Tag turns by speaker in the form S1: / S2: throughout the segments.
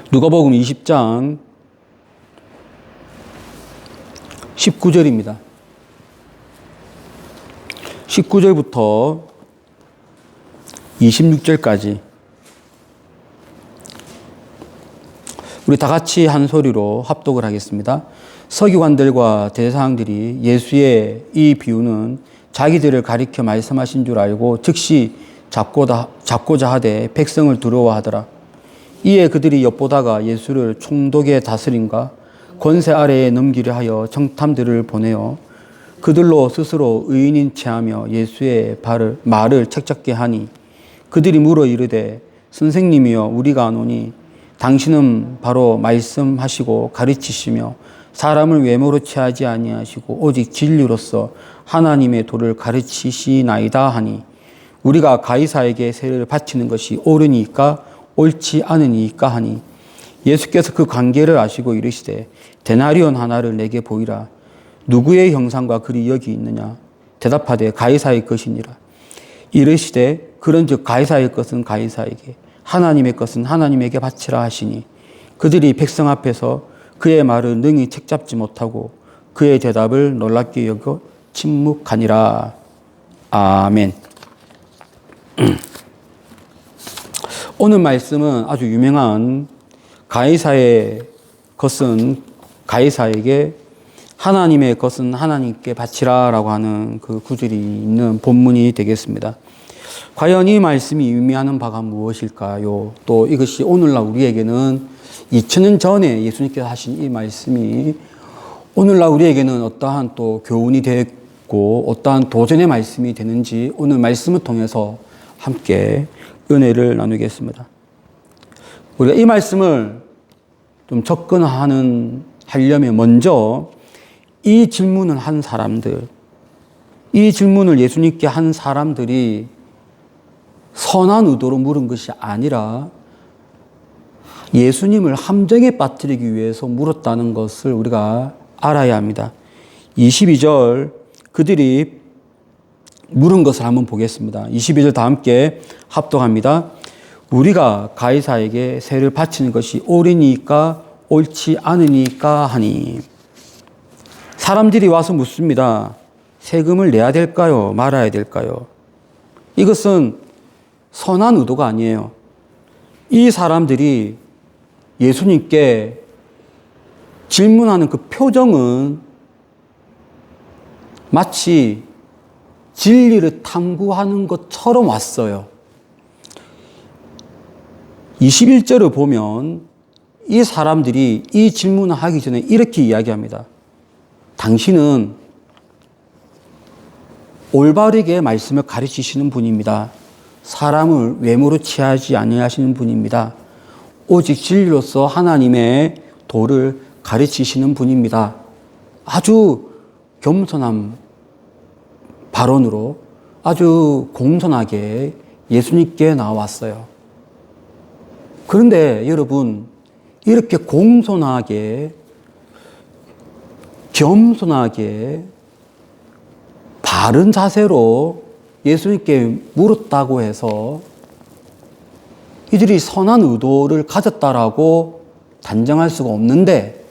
S1: 누가복음 20장 19절입니다. 19절부터 26절까지 우리 다 같이 한 소리로 합독을 하겠습니다. 서기관들과 대제사장들이 예수의 이 비유는 자기들을 가리켜 말씀하신 줄 알고 즉시 잡고자 하되 백성을 두려워하더라. 이에 그들이 엿보다가 예수를 총독의 다스림과 권세 아래에 넘기려 하여 정탐들을 보내어 그들로 스스로 의인인 체하며 예수의 말을 책잡게 하니 그들이 물어 이르되 선생님이여 우리가 아노니 당신은 바로 말씀하시고 가르치시며 사람을 외모로 취하지 아니하시고 오직 진리로서 하나님의 도를 가르치시나이다 하니 우리가 가이사에게 세를 바치는 것이 옳으니까 옳지 않으니까 하니 예수께서 그 관계를 아시고 이르시되 데나리온 하나를 내게 보이라. 누구의 형상과 글이 여기 있느냐? 대답하되 가이사의 것이니라. 이르시되 그런즉 가이사의 것은 가이사에게 하나님의 것은 하나님에게 바치라 하시니 그들이 백성 앞에서 그의 말을 능히 책잡지 못하고 그의 대답을 놀랍게 여겨 침묵하니라. 아멘. 오늘 말씀은 아주 유명한 가이사의 것은 가이사에게 하나님의 것은 하나님께 바치라라고 하는 그 구절이 있는 본문이 되겠습니다. 과연 이 말씀이 의미하는 바가 무엇일까요? 또 이것이 오늘날 우리에게는 2000년 전에 예수님께서 하신 이 말씀이 오늘날 우리에게는 어떠한 또 교훈이 됐고 어떠한 도전의 말씀이 되는지 오늘 말씀을 통해서 함께 은혜를 나누겠습니다. 우리가 이 말씀을 좀 하려면 먼저 이 질문을 한 사람들, 이 질문을 예수님께 한 사람들이 선한 의도로 물은 것이 아니라 예수님을 함정에 빠뜨리기 위해서 물었다는 것을 우리가 알아야 합니다. 22절 그들이 물은 것을 한번 보겠습니다. 22절 다 함께 합독합니다. 우리가 가이사에게 세를 바치는 것이 옳으니까 옳지 않으니까 하니 사람들이 와서 묻습니다. 세금을 내야 될까요? 말아야 될까요? 이것은 선한 의도가 아니에요. 이 사람들이 예수님께 질문하는 그 표정은 마치 진리를 탐구하는 것처럼 왔어요. 21절을 보면 이 사람들이 이 질문을 하기 전에 이렇게 이야기합니다. 당신은 올바르게 말씀을 가르치시는 분입니다. 사람을 외모로 취하지 아니하시는 분입니다. 오직 진리로서 하나님의 도를 가르치시는 분입니다. 아주 겸손한 발언으로 아주 공손하게 예수님께 나왔어요. 그런데 여러분, 이렇게 공손하게, 겸손하게, 바른 자세로 예수님께 물었다고 해서 이들이 선한 의도를 가졌다라고 단정할 수가 없는데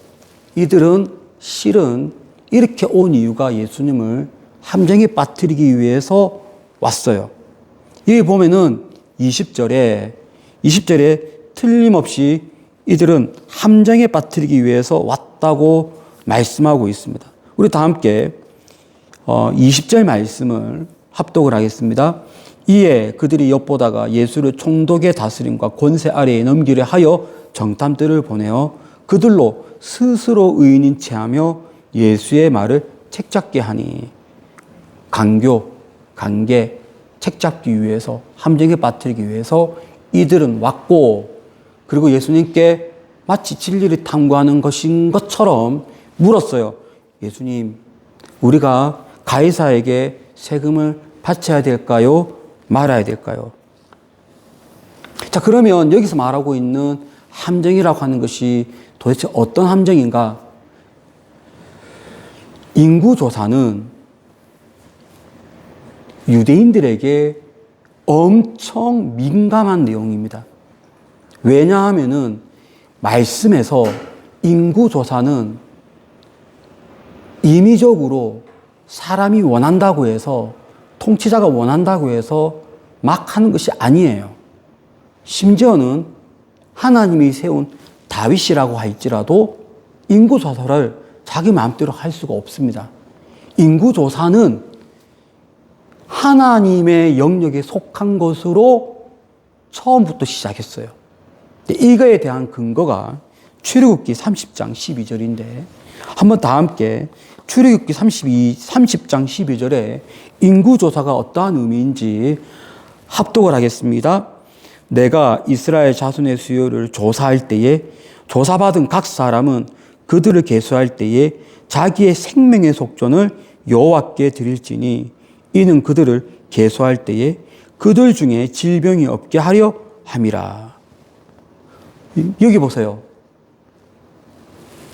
S1: 이들은 실은 이렇게 온 이유가 예수님을 함정에 빠뜨리기 위해서 왔어요. 여기 보면은 20절에 틀림없이 이들은 함정에 빠뜨리기 위해서 왔다고 말씀하고 있습니다. 우리 다 함께 20절 말씀을 합독을 하겠습니다. 이에 그들이 엿보다가 예수를 총독의 다스림과 권세 아래에 넘기려 하여 정탐들을 보내어 그들로 스스로 의인인 체하며 예수의 말을 책잡게 하니 관계, 책잡기 위해서 함정에 빠뜨리기 위해서 이들은 왔고 그리고 예수님께 마치 진리를 탐구하는 것인 것처럼 물었어요. 예수님, 우리가 가이사에게 세금을 바쳐야 될까요? 말아야 될까요? 자, 그러면 여기서 말하고 있는 함정이라고 하는 것이 도대체 어떤 함정인가? 인구조사는 유대인들에게 엄청 민감한 내용입니다. 왜냐하면은 말씀에서 인구조사는 임의적으로 사람이 원한다고 해서, 통치자가 원한다고 해서 막 하는 것이 아니에요. 심지어는 하나님이 세운 다윗이라고 할지라도 인구조사를 자기 마음대로 할 수가 없습니다. 인구조사는 하나님의 영역에 속한 것으로 처음부터 시작했어요. 이거에 대한 근거가 출애굽기 30장 12절인데 한번 다 함께 출애굽기 30장 12절에 인구조사가 어떠한 의미인지 합독을 하겠습니다. 내가 이스라엘 자손의 수요를 조사할 때에 조사받은 각 사람은 그들을 계수할 때에 자기의 생명의 속전을 여호와께 드릴지니 이는 그들을 계수할 때에 그들 중에 질병이 없게 하려 함이라. 여기 보세요.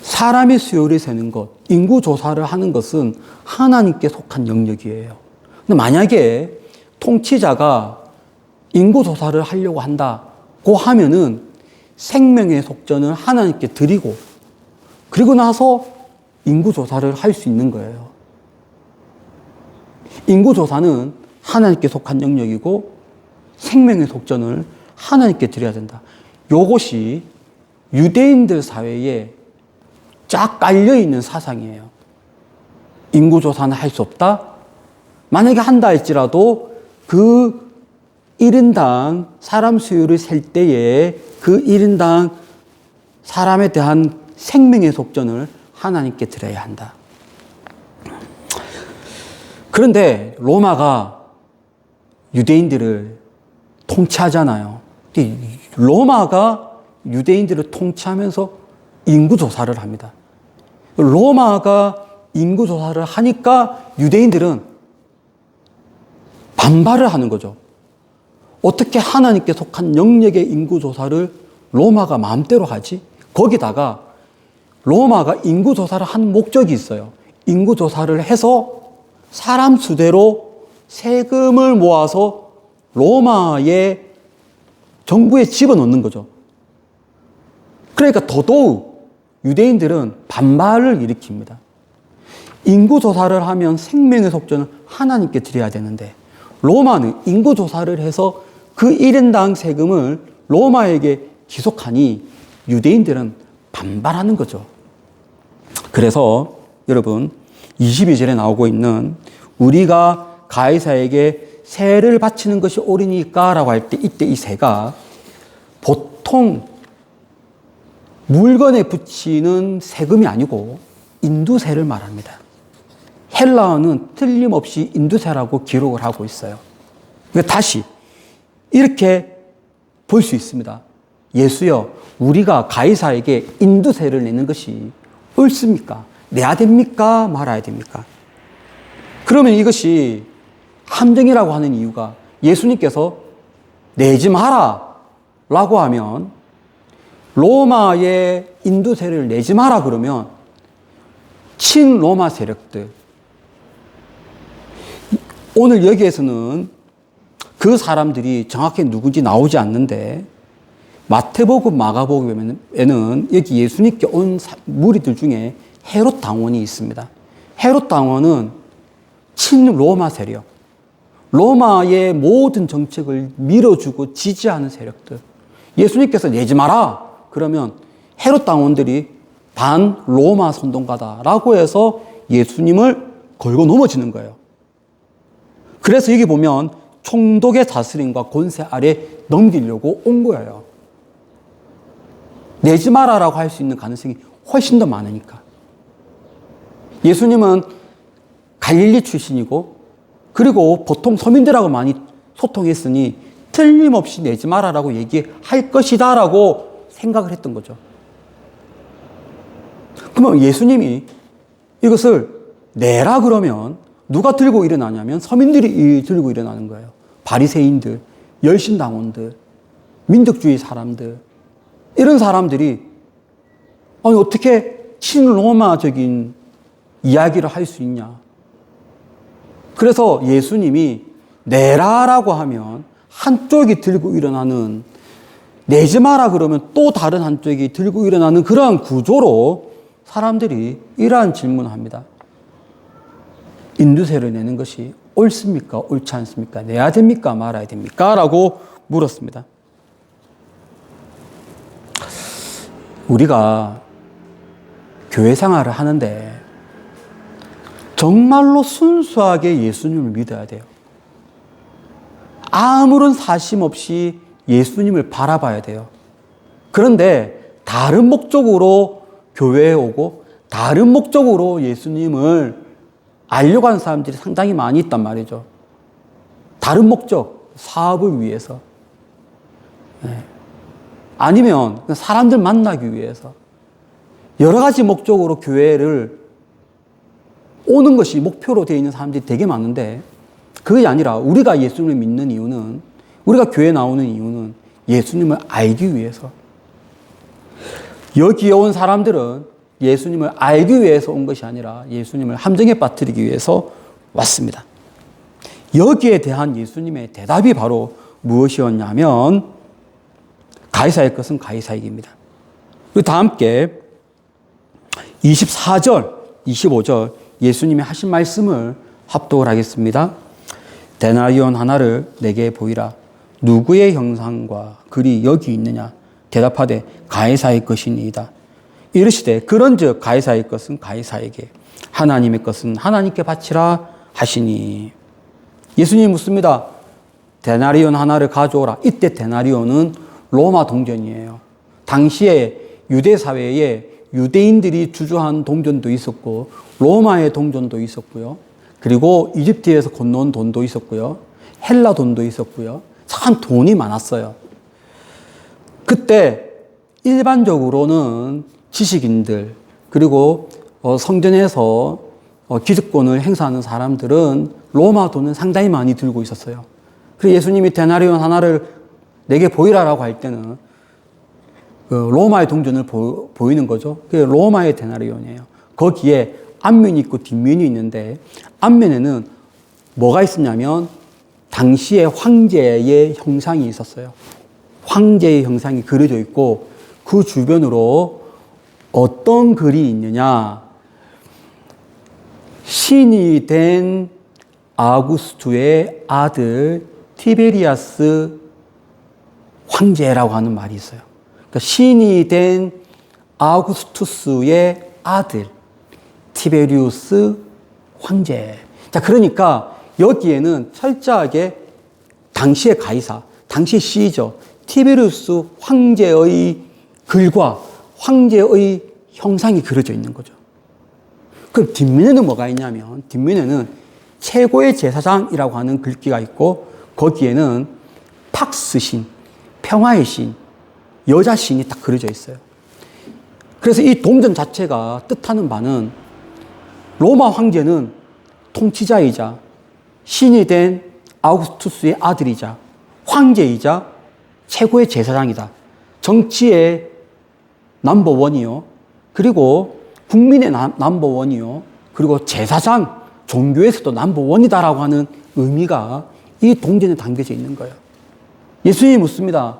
S1: 사람의 수요를 세는 것, 인구조사를 하는 것은 하나님께 속한 영역이에요. 근데 만약에 통치자가 인구조사를 하려고 한다고 하면은 생명의 속전을 하나님께 드리고 그리고 나서 인구조사를 할 수 있는 거예요. 인구조사는 하나님께 속한 영역이고 생명의 속전을 하나님께 드려야 된다. 이것이 유대인들 사회에 쫙 깔려있는 사상이에요. 인구조사는 할 수 없다? 만약에 한다 할지라도 그 1인당 사람 수요를 셀 때에 그 1인당 사람에 대한 생명의 속전을 하나님께 드려야 한다. 그런데 로마가 유대인들을 통치하잖아요. 로마가 유대인들을 통치하면서 인구조사를 합니다. 로마가 인구조사를 하니까 유대인들은 반발을 하는 거죠. 어떻게 하나님께 속한 영역의 인구조사를 로마가 마음대로 하지? 거기다가 로마가 인구조사를 한 목적이 있어요. 인구조사를 해서 사람 수대로 세금을 모아서 로마의 정부에 집어넣는 거죠. 그러니까 더더욱 유대인들은 반발을 일으킵니다. 인구조사를 하면 생명의 속전을 하나님께 드려야 되는데 로마는 인구조사를 해서 그 1인당 세금을 로마에게 기속하니 유대인들은 반발하는 거죠. 그래서 여러분 22절에 나오고 있는 우리가 가이사에게 세를 바치는 것이 옳으니까 라고 할 때 이때 이 세가 보통 물건에 붙이는 세금이 아니고 인두세를 말합니다. 헬라어는 틀림없이 인두세라고 기록을 하고 있어요. 그러니까 다시 이렇게 볼 수 있습니다. 예수여, 우리가 가이사에게 인두세를 내는 것이 옳습니까? 내야 됩니까? 말아야 됩니까? 그러면 이것이 함정이라고 하는 이유가 예수님께서 내지 마라 라고 하면 로마의 인두세를 내지 마라 그러면 친로마 세력들, 오늘 여기에서는 그 사람들이 정확히 누군지 나오지 않는데 마태복음, 마가복음에는 여기 예수님께 온 무리들 중에 헤롯 당원이 있습니다. 헤롯 당원은 친로마 세력, 로마의 모든 정책을 밀어주고 지지하는 세력들. 예수님께서 내지 마라 그러면 헤롯 당원들이 반 로마 선동가다라고 해서 예수님을 걸고 넘어지는 거예요. 그래서 여기 보면 총독의 다스림과 권세 아래 넘기려고 온 거예요. 내지 마라라고 할 수 있는 가능성이 훨씬 더 많으니까. 예수님은 갈릴리 출신이고 그리고 보통 서민들하고 많이 소통했으니 틀림없이 내지 마라라고 얘기할 것이다 라고 생각을 했던 거죠. 그러면 예수님이 이것을 내라 그러면 누가 들고 일어나냐면 서민들이 들고 일어나는 거예요. 바리새인들, 열심당원들, 민족주의 사람들, 이런 사람들이 아니 어떻게 친로마적인 이야기를 할 수 있냐. 그래서 예수님이 내라라고 하면 한쪽이 들고 일어나는 내지 마라 그러면 또 다른 한쪽이 들고 일어나는 그러한 구조로 사람들이 이러한 질문을 합니다. 인두세를 내는 것이 옳습니까? 옳지 않습니까? 내야 됩니까? 말아야 됩니까? 라고 물었습니다. 우리가 교회 생활을 하는데 정말로 순수하게 예수님을 믿어야 돼요. 아무런 사심 없이 예수님을 바라봐야 돼요. 그런데 다른 목적으로 교회에 오고 다른 목적으로 예수님을 알려고 하는 사람들이 상당히 많이 있단 말이죠. 다른 목적, 사업을 위해서. 아니면 사람들 만나기 위해서. 여러 가지 목적으로 교회를 오는 것이 목표로 되어 있는 사람들이 되게 많은데 그게 아니라 우리가 예수님을 믿는 이유는, 우리가 교회에 나오는 이유는 예수님을 알기 위해서. 여기에 온 사람들은 예수님을 알기 위해서 온 것이 아니라 예수님을 함정에 빠뜨리기 위해서 왔습니다. 여기에 대한 예수님의 대답이 바로 무엇이었냐면 가이사의 것은 가이사에게입니다. 그리고 다 함께 24절, 25절 예수님이 하신 말씀을 합독을 하겠습니다. 데나리온 하나를 내게 보이라. 누구의 형상과 글이 여기 있느냐? 대답하되 가이사의 것이니이다. 이르시되 그런즉 가이사의 것은 가이사에게, 하나님의 것은 하나님께 바치라 하시니. 예수님이 묻습니다. 데나리온 하나를 가져오라. 이때 데나리온은 로마 동전이에요. 당시에 유대 사회에 유대인들이 주주한 동전도 있었고 로마의 동전도 있었고요. 그리고 이집트에서 건너온 돈도 있었고요. 헬라 돈도 있었고요. 참 돈이 많았어요. 그때 일반적으로는 지식인들 그리고 성전에서 기득권을 행사하는 사람들은 로마 돈을 상당히 많이 들고 있었어요. 그래서 예수님이 데나리온 하나를 내게 보이라라고 할 때는 로마의 동전을 보이는 거죠. 그게 로마의 데나리온이에요. 거기에 앞면이 있고 뒷면이 있는데 앞면에는 뭐가 있었냐면 당시의 황제의 형상이 있었어요. 황제의 형상이 그려져 있고 그 주변으로 어떤 글이 있느냐. 신이 된 아구스투의 아들 티베리아스 황제라고 하는 말이 있어요. 그러니까 신이 된 아우구스투스의 아들 티베리우스 황제. 자, 그러니까 여기에는 철저하게 당시의 가이사, 당시의 시저 티베리우스 황제의 글과 황제의 형상이 그려져 있는 거죠. 그럼 뒷면에는 뭐가 있냐면 뒷면에는 최고의 제사장이라고 하는 글귀가 있고 거기에는 팍스 신, 평화의 신, 여자 신이 딱 그려져 있어요. 그래서 이 동전 자체가 뜻하는 바는 로마 황제는 통치자이자 신이 된 아우구스투스의 아들이자 황제이자 최고의 제사장이다. 정치의 넘버원이요. 그리고 국민의 넘버원이요. 그리고 제사장, 종교에서도 넘버원이다라고 하는 의미가 이 동전에 담겨져 있는 거예요. 예수님이 묻습니다.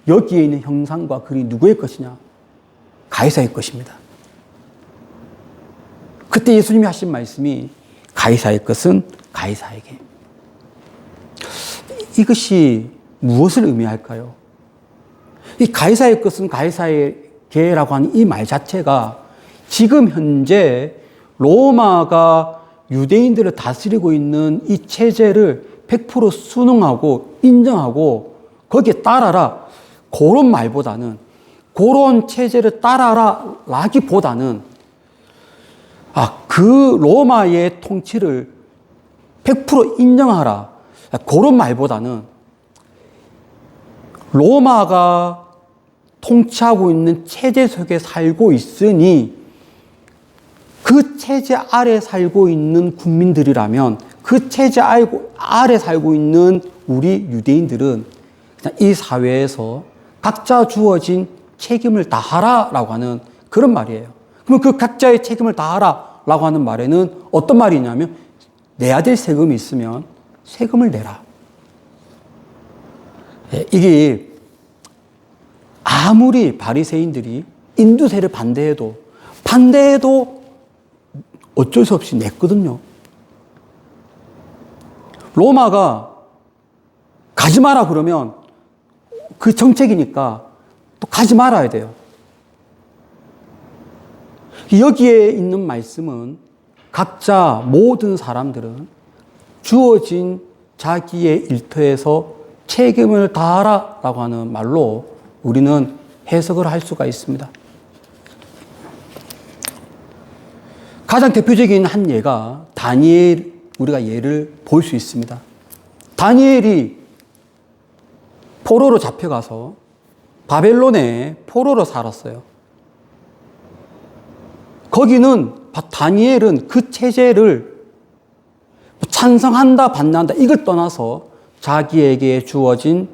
S1: 여기에 있는 형상과 글이 누구의 것이냐? 가이사의 것입니다. 그때 예수님이 하신 말씀이 가이사의 것은 가이사에게. 이것이 무엇을 의미할까요? 이 가이사의 것은 가이사에게라고 하는 이 말 자체가 지금 현재 로마가 유대인들을 다스리고 있는 이 체제를 100% 순응하고 인정하고 거기에 따라라 그런 말보다는 그런 체제를 따라라 라기보다는 그 로마의 통치를 100% 인정하라 그런 말보다는 로마가 통치하고 있는 체제 속에 살고 있으니 그 체제 아래 살고 있는 국민들이라면 그 체제 아래 살고 있는 우리 유대인들은 그냥 이 사회에서 각자 주어진 책임을 다하라라고 하는 그런 말이에요. 그러면 그 각자의 책임을 다하라라고 하는 말에는 어떤 말이 있냐면 내야 될 세금이 있으면 세금을 내라. 이게 아무리 바리새인들이 인두세를 반대해도 어쩔 수 없이 냈거든요. 로마가 가지 마라 그러면 그 정책이니까 또 가지 말아야 돼요. 여기에 있는 말씀은 각자 모든 사람들은 주어진 자기의 일터에서 책임을 다하라 라고 하는 말로 우리는 해석을 할 수가 있습니다. 가장 대표적인 한 예가 다니엘, 우리가 예를 볼 수 있습니다. 다니엘이 포로로 잡혀가서 바벨론에 포로로 살았어요. 거기는 다니엘은 그 체제를 찬성한다, 반대한다 이걸 떠나서 자기에게 주어진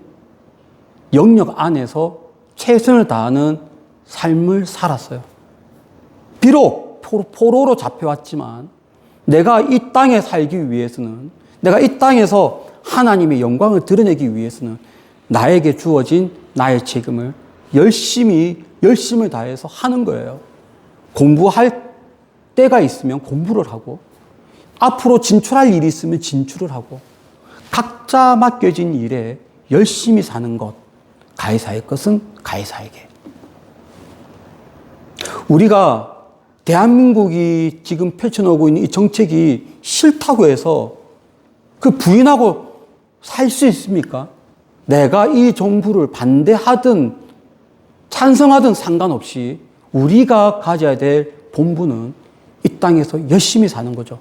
S1: 영역 안에서 최선을 다하는 삶을 살았어요. 비록 포로로 잡혀왔지만 내가 이 땅에 살기 위해서는, 내가 이 땅에서 하나님의 영광을 드러내기 위해서는 나에게 주어진 나의 책임을 열심을 다해서 하는 거예요. 공부할 때가 있으면 공부를 하고, 앞으로 진출할 일이 있으면 진출을 하고, 각자 맡겨진 일에 열심히 사는 것, 가이사의 것은 가이사에게. 우리가 대한민국이 지금 펼쳐놓고 있는 이 정책이 싫다고 해서 그 부인하고 살 수 있습니까? 내가 이 정부를 반대하든 찬성하든 상관없이 우리가 가져야 될 본분은 이 땅에서 열심히 사는 거죠.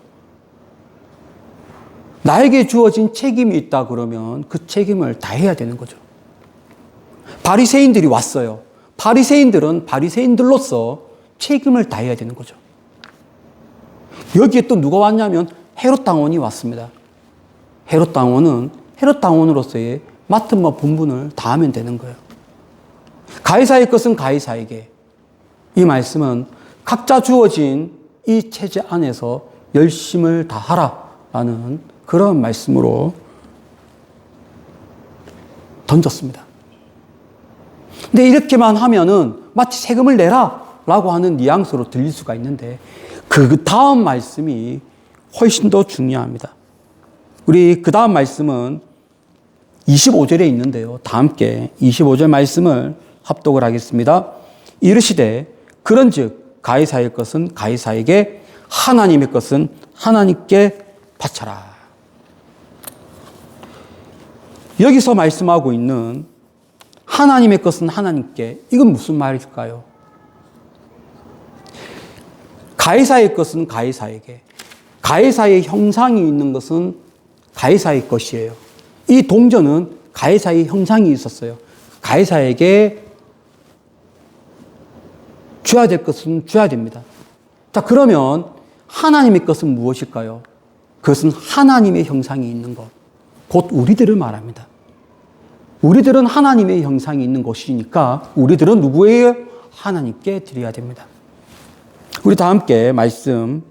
S1: 나에게 주어진 책임이 있다 그러면 그 책임을 다해야 되는 거죠. 바리새인들이 왔어요. 바리새인들은 바리새인들로서 책임을 다해야 되는 거죠. 여기에 또 누가 왔냐면 헤롯 당원이 왔습니다. 헤롯 당원은 헤롯 당원으로서의 맡은 바 본분을 다하면 되는 거예요. 가이사의 것은 가이사에게. 이 말씀은 각자 주어진 이 체제 안에서 열심을 다하라라는 그런 말씀으로 던졌습니다. 근데 이렇게만 하면은 마치 세금을 내라 라고 하는 뉘앙스로 들릴 수가 있는데 그 다음 말씀이 훨씬 더 중요합니다. 우리 그 다음 말씀은 25절에 있는데요. 다 함께 25절 말씀을 합독을 하겠습니다. 이르시되 그런즉 가이사의 것은 가이사에게, 하나님의 것은 하나님께 바쳐라. 여기서 말씀하고 있는 하나님의 것은 하나님께, 이건 무슨 말일까요? 가이사의 것은 가이사에게, 가이사의 형상이 있는 것은 가이사의 것이에요. 이 동전은 가이사의 형상이 있었어요. 가이사에게 줘야 될 것은 줘야 됩니다. 자, 그러면 하나님의 것은 무엇일까요? 그것은 하나님의 형상이 있는 것, 곧 우리들을 말합니다. 우리들은 하나님의 형상이 있는 것이니까 우리들은 누구예요? 하나님께 드려야 됩니다. 우리 다 함께 말씀,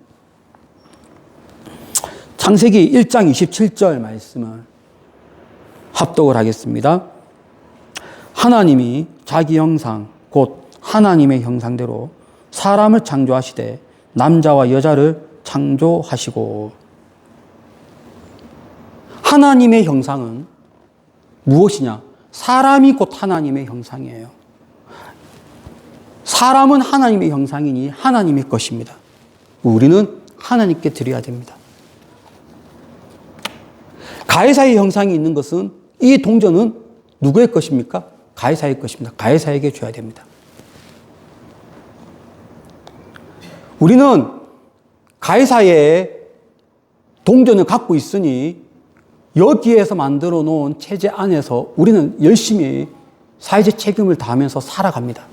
S1: 창세기 1장 27절 말씀을 합독을 하겠습니다. 하나님이 자기 형상, 곧 하나님의 형상대로 사람을 창조하시되 남자와 여자를 창조하시고. 하나님의 형상은 무엇이냐? 사람이 곧 하나님의 형상이에요. 사람은 하나님의 형상이니 하나님의 것입니다. 우리는 하나님께 드려야 됩니다. 가이사의 형상이 있는 것은, 이 동전은 누구의 것입니까? 가이사의 것입니다. 가이사에게 줘야 됩니다. 우리는 가이사의 동전을 갖고 있으니 여기에서 만들어 놓은 체제 안에서 우리는 열심히 사회적 책임을 다하면서 살아갑니다.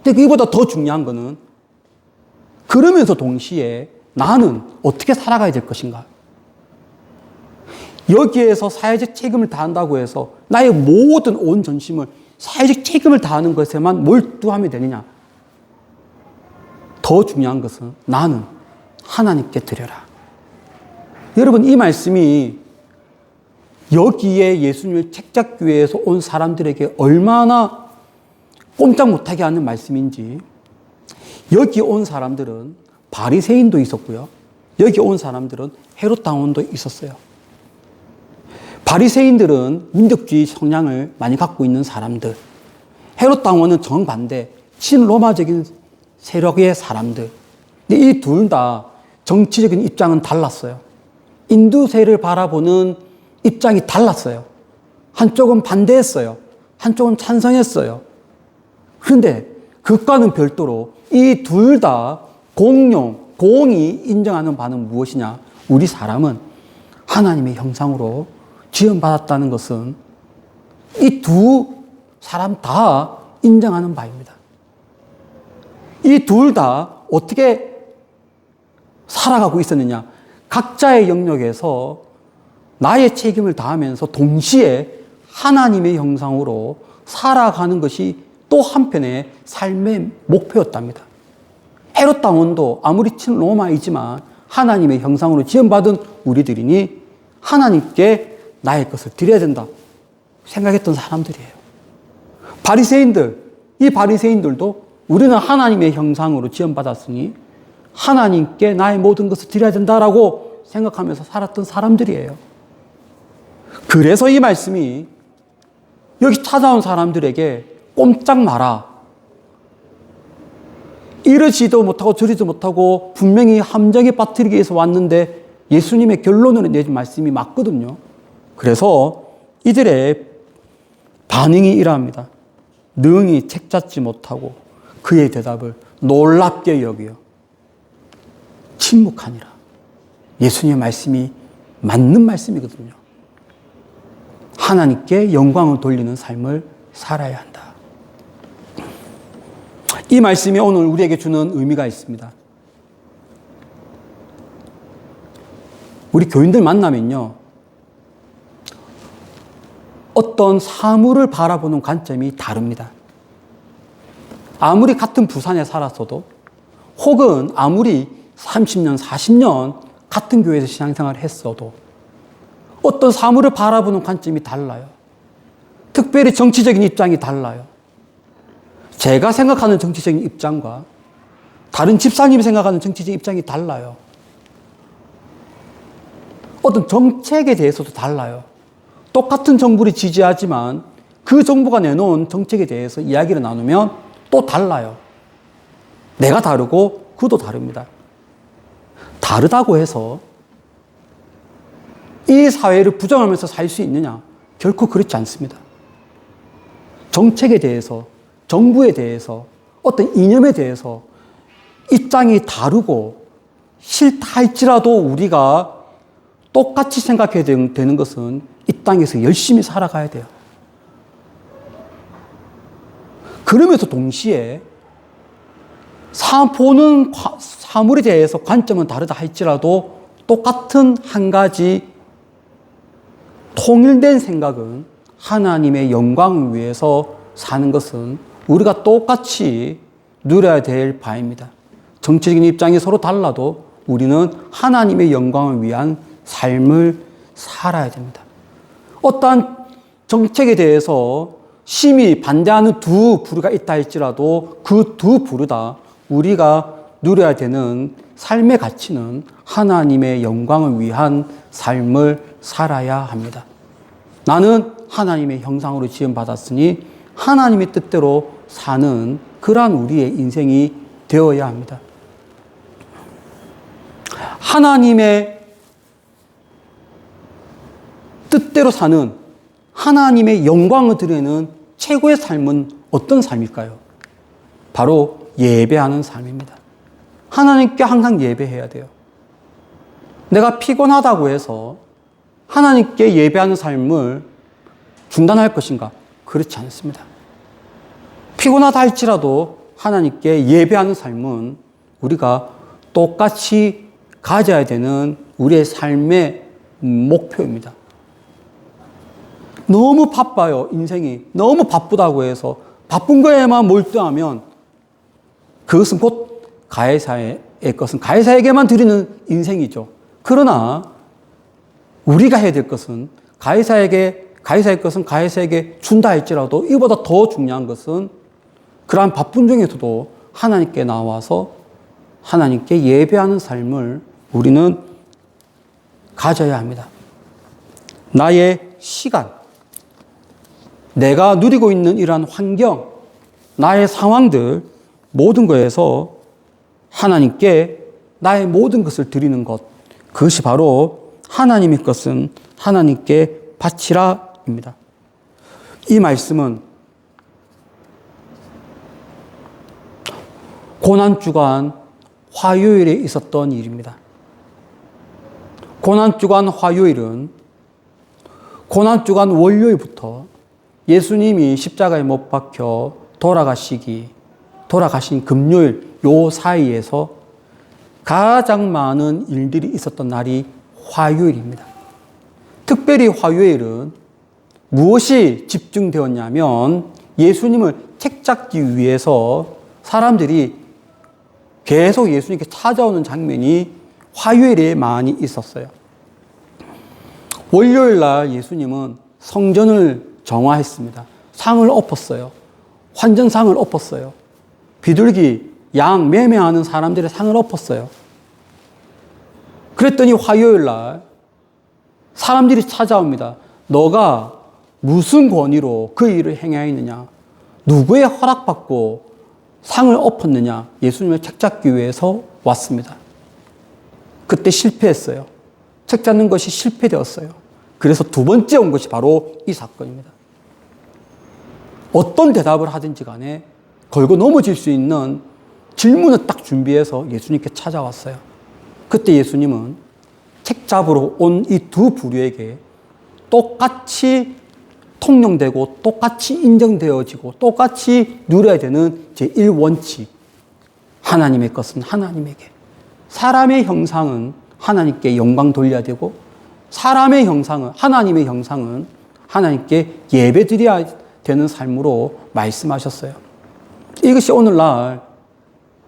S1: 근데 이보다 더 중요한 거는, 그러면서 동시에 나는 어떻게 살아가야 될 것인가? 여기에서 사회적 책임을 다한다고 해서 나의 모든 온 전심을 사회적 책임을 다하는 것에만 몰두하면 되느냐? 더 중요한 것은 나는 하나님께 드려라. 여러분, 이 말씀이 여기에 예수님을 책잡기 위해서 온 사람들에게 얼마나 꼼짝 못하게 하는 말씀인지, 여기 온 사람들은 바리새인도 있었고요. 여기 온 사람들은 헤롯 왕도 있었어요. 바리새인들은 민족주의 성향을 많이 갖고 있는 사람들, 헤롯 왕은 정반대 친로마적인 세력의 사람들. 이 둘 다 정치적인 입장은 달랐어요. 인두세를 바라보는 입장이 달랐어요. 한쪽은 반대했어요. 한쪽은 찬성했어요. 그런데 그것과는 별도로 이 둘 다 공이 인정하는 바는 무엇이냐? 우리 사람은 하나님의 형상으로 지음받았다는 것은 이 두 사람 다 인정하는 바입니다. 이 둘 다 어떻게 살아가고 있었느냐? 각자의 영역에서 나의 책임을 다하면서 동시에 하나님의 형상으로 살아가는 것이 또 한편의 삶의 목표였답니다. 헤롯 왕도 아무리 친로마이지만 하나님의 형상으로 지음받은 우리들이니 하나님께 나의 것을 드려야 된다 생각했던 사람들이에요. 이 바리새인들도 우리는 하나님의 형상으로 지음받았으니 하나님께 나의 모든 것을 드려야 된다라고 생각하면서 살았던 사람들이에요. 그래서 이 말씀이 여기 찾아온 사람들에게 꼼짝 마라. 이러지도 못하고 저리도 못하고 분명히 함정에 빠뜨리기 위해서 왔는데 예수님의 결론을 내준 말씀이 맞거든요. 그래서 이들의 반응이 이러합니다. 능히 책 잡지 못하고 그의 대답을 놀랍게 여기어 침묵하니라. 예수님의 말씀이 맞는 말씀이거든요. 하나님께 영광을 돌리는 삶을 살아야 한다. 이 말씀이 오늘 우리에게 주는 의미가 있습니다. 우리 교인들 만나면요, 어떤 사물을 바라보는 관점이 다릅니다. 아무리 같은 부산에 살았어도, 혹은 아무리 30년, 40년 같은 교회에서 신앙생활을 했어도 어떤 사물을 바라보는 관점이 달라요. 특별히 정치적인 입장이 달라요. 제가 생각하는 정치적인 입장과 다른 집사님이 생각하는 정치적인 입장이 달라요. 어떤 정책에 대해서도 달라요. 똑같은 정부를 지지하지만 그 정부가 내놓은 정책에 대해서 이야기를 나누면 또 달라요. 내가 다르고 그도 다릅니다. 다르다고 해서 이 사회를 부정하면서 살 수 있느냐? 결코 그렇지 않습니다. 정책에 대해서, 정부에 대해서, 어떤 이념에 대해서 입장이 다르고 싫다 할지라도 우리가 똑같이 생각해야 되는 것은 이 땅에서 열심히 살아가야 돼요. 그러면서 동시에 보는 사물에 대해서 관점은 다르다 할지라도 똑같은 한 가지 통일된 생각은 하나님의 영광을 위해서 사는 것은 우리가 똑같이 누려야 될 바입니다. 정치적인 입장이 서로 달라도 우리는 하나님의 영광을 위한 삶을 살아야 됩니다. 어떠한 정책에 대해서 심히 반대하는 두 부류가 있다 할지라도 그 두 부류 다 우리가 누려야 되는 삶의 가치는 하나님의 영광을 위한 삶을 살아야 합니다. 나는 하나님의 형상으로 지음받았으니 하나님의 뜻대로 사는 그러한 우리의 인생이 되어야 합니다. 하나님의 뜻대로 사는, 하나님의 영광을 드리는 최고의 삶은 어떤 삶일까요? 바로 예배하는 삶입니다. 하나님께 항상 예배해야 돼요. 내가 피곤하다고 해서 하나님께 예배하는 삶을 중단할 것인가? 그렇지 않습니다. 피곤하다 할지라도 하나님께 예배하는 삶은 우리가 똑같이 가져야 되는 우리의 삶의 목표입니다. 너무 바빠요, 인생이. 너무 바쁘다고 해서 바쁜 거에만 몰두하면 그것은 곧 가해사의 것은 가해사에게만 드리는 인생이죠. 그러나 우리가 해야 될 것은 가해사의 것은 가해사에게 준다 할지라도 이보다 더 중요한 것은 그러한 바쁜 중에서도 하나님께 나와서 하나님께 예배하는 삶을 우리는 가져야 합니다. 나의 시간, 내가 누리고 있는 이러한 환경, 나의 상황들, 모든 것에서 하나님께 나의 모든 것을 드리는 것, 그것이 바로 하나님의 것은 하나님께 바치라입니다. 이 말씀은 고난주간 화요일에 있었던 일입니다. 고난주간 화요일은 고난주간 월요일부터 예수님이 십자가에 못 박혀 돌아가신 금요일 요 사이에서 가장 많은 일들이 있었던 날이 화요일입니다. 특별히 화요일은 무엇이 집중되었냐면 예수님을 책잡기 위해서 사람들이 계속 예수님께 찾아오는 장면이 화요일에 많이 있었어요. 월요일 날 예수님은 성전을 정화했습니다. 상을 엎었어요. 환전상을 엎었어요. 비둘기, 양 매매하는 사람들의 상을 엎었어요. 그랬더니 화요일 날 사람들이 찾아옵니다. 너가 무슨 권위로 그 일을 행하였느냐? 누구의 허락받고 상을 엎었느냐? 예수님을 책잡기 위해서 왔습니다. 그때 실패했어요. 책 잡는 것이 실패되었어요. 그래서 두 번째 온 것이 바로 이 사건입니다. 어떤 대답을 하든지 간에 걸고 넘어질 수 있는 질문을 딱 준비해서 예수님께 찾아왔어요. 그때 예수님은 책 잡으러 온 이 두 부류에게 똑같이 통용되고 똑같이 인정되어지고 똑같이 누려야 되는 제1원칙. 하나님의 것은 하나님에게. 사람의 형상은 하나님께 영광 돌려야 되고 사람의 형상은 하나님의 형상은 하나님께 예배드려야 되는 삶으로 말씀하셨어요. 이것이 오늘날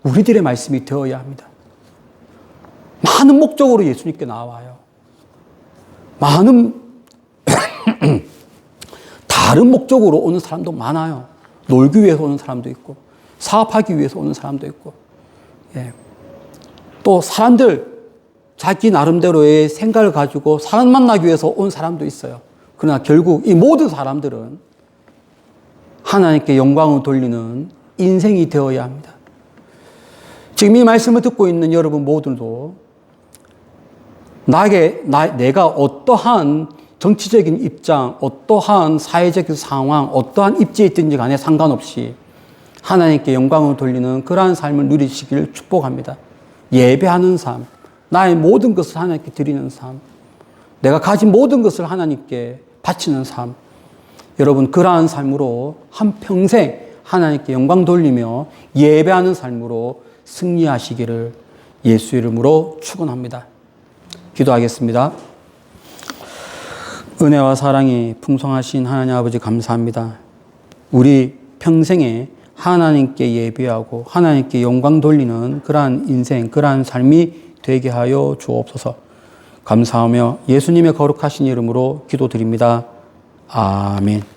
S1: 우리들의 말씀이 되어야 합니다. 많은 목적으로 예수님께 나와요. 많은 다른 목적으로 오는 사람도 많아요. 놀기 위해서 오는 사람도 있고 사업하기 위해서 오는 사람도 있고 또 사람들 자기 나름대로의 생각을 가지고 사람 만나기 위해서 온 사람도 있어요. 그러나 결국 이 모든 사람들은 하나님께 영광을 돌리는 인생이 되어야 합니다. 지금 이 말씀을 듣고 있는 여러분 모두도 내가 어떠한 정치적인 입장, 어떠한 사회적 상황, 어떠한 입지에 있든지 간에 상관없이 하나님께 영광을 돌리는 그러한 삶을 누리시기를 축복합니다. 예배하는 삶, 나의 모든 것을 하나님께 드리는 삶, 내가 가진 모든 것을 하나님께 바치는 삶, 여러분 그러한 삶으로 한평생 하나님께 영광 돌리며 예배하는 삶으로 승리하시기를 예수 이름으로 축원합니다. 기도하겠습니다. 은혜와 사랑이 풍성하신 하나님 아버지 감사합니다. 우리 평생에 하나님께 예배하고 하나님께 영광 돌리는 그러한 인생, 그러한 삶이 되게 하여 주옵소서. 감사하며 예수님의 거룩하신 이름으로 기도드립니다. 아멘.